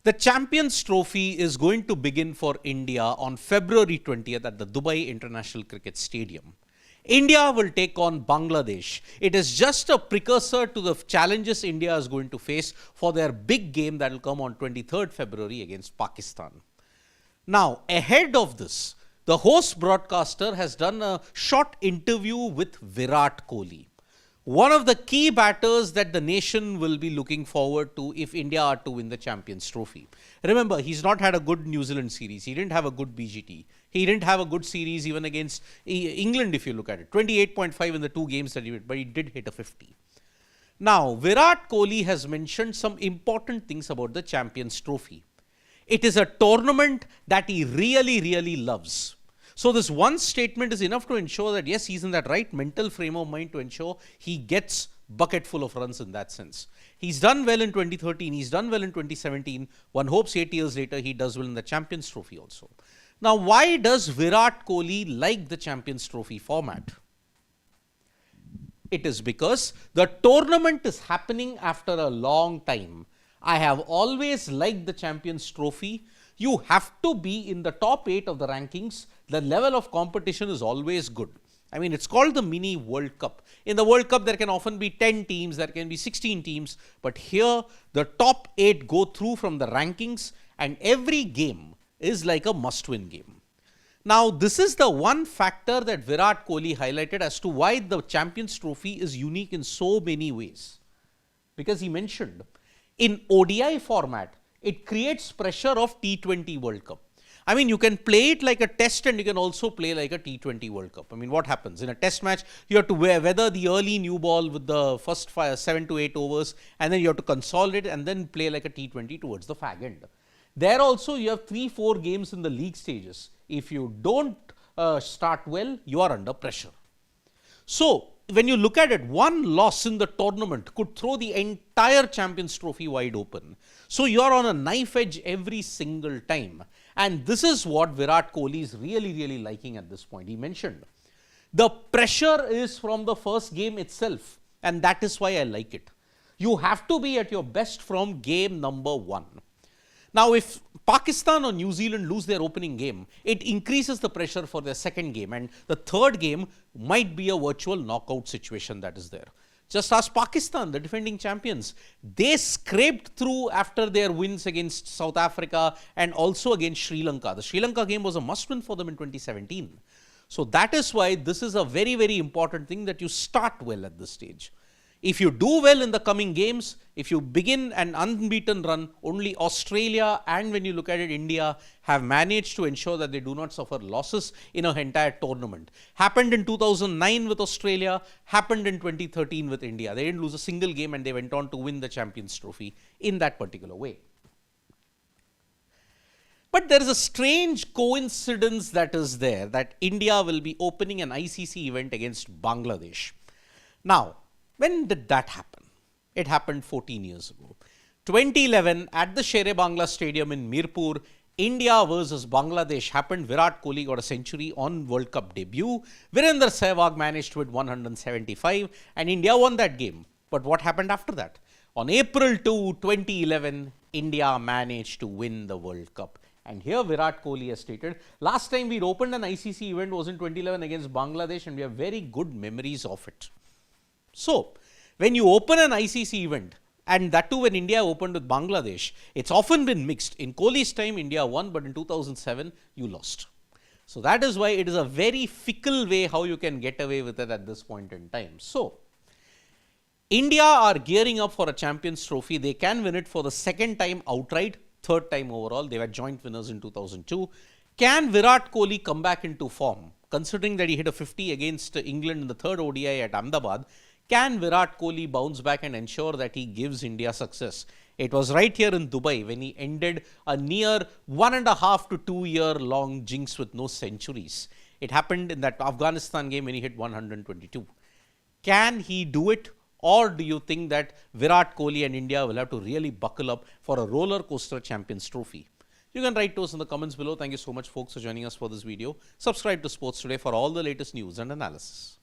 The Champions Trophy is going to begin for India on February 20th at the Dubai International Cricket Stadium. India will take on Bangladesh. It is just a precursor to the challenges India is going to face for their big game that will come on 23rd February against Pakistan. Now, ahead of this, the host broadcaster has done a short interview with Virat Kohli, one of the key batters that the nation will be looking forward to if India are to win the Champions Trophy. Remember, he's not had a good New Zealand series. He didn't have a good BGT. He didn't have a good series even against England, if you look at it. 28.5 in the two games that he did, but he did hit a 50. Now, Virat Kohli has mentioned some important things about the Champions Trophy. It is a tournament that he really loves. So this one statement is enough to ensure that yes, he's in that right mental frame of mind to ensure he gets bucket full of runs in that sense. He's done well in 2013, he's done well in 2017. One hopes 8 years later he does well in the Champions Trophy also. Now, why does Virat Kohli like the Champions Trophy format? It is because the tournament is happening after a long time. I have always liked the Champions Trophy. You have to be in the top 8 of the rankings. The level of competition is always good. I mean, it's called the mini World Cup. In the World Cup, there can often be 10 teams, there can be 16 teams. But here, the top 8 go through from the rankings and every game is like a must-win game. Now, this is the one factor that Virat Kohli highlighted as to why the Champions Trophy is unique in so many ways. Because he mentioned, in ODI format, it creates pressure of T20 World Cup. I mean, you can play it like a test and you can also play like a T20 World Cup. I mean, what happens? In a test match, you have to weather the early new ball with the first 7 to 8 overs, and then you have to consolidate and then play like a T20 towards the fag end. There also, you have 3-4 games in the league stages. If you don't start well, you are under pressure. So, when you look at it, one loss in the tournament could throw the entire Champions Trophy wide open. So, you are on a knife edge every single time. And this is what Virat Kohli is really liking at this point. He mentioned, the pressure is from the first game itself. And that is why I like it. You have to be at your best from game number 1. Now, if Pakistan or New Zealand lose their opening game, it increases the pressure for their second game. And the third game might be a virtual knockout situation that is there. Just ask Pakistan, the defending champions. They scraped through after their wins against South Africa and also against Sri Lanka. The Sri Lanka game was a must-win for them in 2017. So that is why this is a very important thing that you start well at this stage. If you do well in the coming games, if you begin an unbeaten run, only Australia and when you look at it, India have managed to ensure that they do not suffer losses in an entire tournament. Happened in 2009 with Australia, happened in 2013 with India. They didn't lose a single game and they went on to win the Champions Trophy in that particular way. But there is a strange coincidence that is there, that India will be opening an ICC event against Bangladesh. Now, when did that happen? It happened 14 years ago. 2011 at the Shere-Bangla Stadium in Mirpur, India versus Bangladesh happened. Virat Kohli got a century on World Cup debut. Virender Sehwag managed to hit 175 and India won that game. But what happened after that? On April 2, 2011, India managed to win the World Cup. And here Virat Kohli has stated, last time we opened an ICC event was in 2011 against Bangladesh and we have very good memories of it. So, when you open an ICC event, and that too when India opened with Bangladesh, it's often been mixed. In Kohli's time, India won, but in 2007, you lost. So, that is why it is a very fickle way how you can get away with it at this point in time. So, India are gearing up for a Champions Trophy. They can win it for the second time outright, third time overall. They were joint winners in 2002. Can Virat Kohli come back into form? Considering that he hit a 50 against England in the third ODI at Ahmedabad, can Virat Kohli bounce back and ensure that he gives India success? It was right here in Dubai when he ended a near 1.5 to 2 year long jinx with no centuries. It happened in that Afghanistan game when he hit 122. Can he do it? Or do you think that Virat Kohli and India will have to really buckle up for a roller coaster Champions Trophy? You can write to us in the comments below. Thank you so much folks for joining us for this video. Subscribe to Sports Today for all the latest news and analysis.